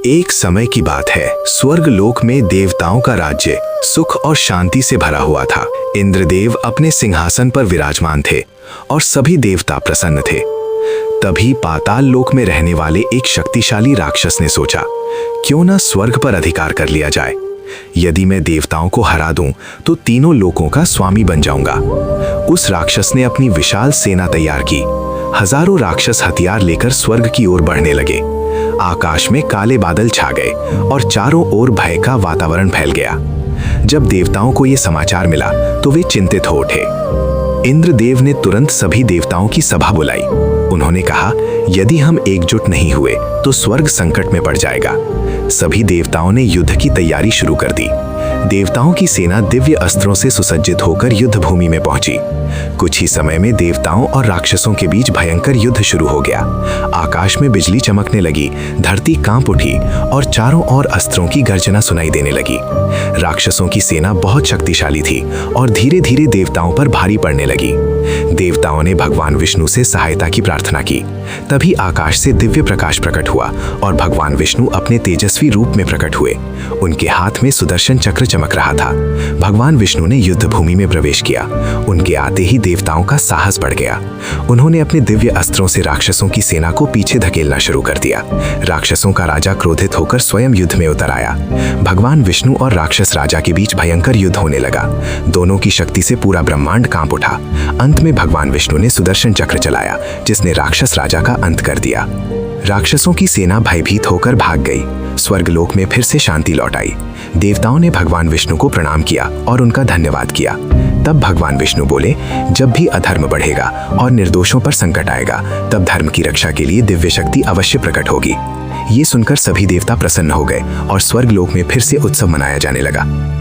एक समय की बात है, स्वर्ग लोक में देवताओं का राज्य सुख और शांति से भरा हुआ था। इंद्रदेव अपने सिंहासन पर विराजमान थे और सभी देवता प्रसन्न थे। तभी पाताल लोक में रहने वाले एक शक्तिशाली राक्षस ने सोचा, क्यों ना स्वर्ग पर अधिकार कर लिया जाए। यदि मैं देवताओं को हरा दूं तो तीनों लोकों का स्वामी बन जाऊंगा। उस राक्षस ने अपनी विशाल सेना तैयार की। हजारों राक्षस हथियार लेकर स्वर्ग की ओर बढ़ने लगे। आकाश में काले बादल छा गए और चारों ओर भय का वातावरण फैल गया। जब देवताओं को यह समाचार मिला तो वे चिंतित हो उठे। इंद्रदेव ने तुरंत सभी देवताओं की सभा बुलाई। उन्होंने कहा, यदि हम एकजुट नहीं हुए तो स्वर्ग संकट में पड़ जाएगा। सभी देवताओं ने युद्ध की तैयारी शुरू कर दी। देवताओं की सेना दिव्य अस्त्रों से सुसज्जित होकर युद्ध भूमि में पहुंची। कुछ ही समय में देवताओं और राक्षसों के बीच भयंकर युद्ध शुरू हो गया। आकाश में बिजली चमकने लगी, धरती कांप उठी और चारों ओर अस्त्रों की गर्जना सुनाई देने लगी। राक्षसों की सेना बहुत शक्तिशाली थी और धीरे धीरे देवताओं पर भारी पड़ने लगी। देवताओं ने भगवान विष्णु से सहायता की प्रार्थना की। तभी आकाश से दिव्य प्रकाश प्रकट हुआ और भगवान विष्णु अपने तेजस्वी रूप में प्रकट हुए। उनके हाथ में सुदर्शन चक्र चमक रहा था। भगवान विष्णु ने युद्ध भूमि में प्रवेश किया। उनके आते ही देवताओं का साहस बढ़ गया। उन्होंने अपने दिव्य अस्त्रों से राक्षसों की सेना को पीछे धकेलना शुरू कर दिया। राक्षसों का राजा क्रोधित होकर स्वयं युद्ध में उतर आया। भगवान विष्णु और राक्षस राजा के बीच भयंकर युद्ध होने लगा। दोनों की शक्ति से पूरा ब्रह्मांड कांप उठा। अंत में भगवान विष्णु ने सुदर्शन चक्र चलाया, जिसने राक्षस राजा का अंत कर दिया। राक्षसों की सेना भयभीत होकर भाग गई। स्वर्गलोक में फिर से शांति लौट आई। देवताओं ने भगवान विष्णु को प्रणाम किया और उनका धन्यवाद किया। तब भगवान विष्णु बोले, जब भी अधर्म बढ़ेगा और निर्दोषों पर संकट आएगा, तब धर्म की रक्षा के लिए दिव्य शक्ति अवश्य प्रकट होगी। ये सुनकर सभी देवता प्रसन्न हो गए और स्वर्गलोक में फिर से उत्सव मनाया जाने लगा।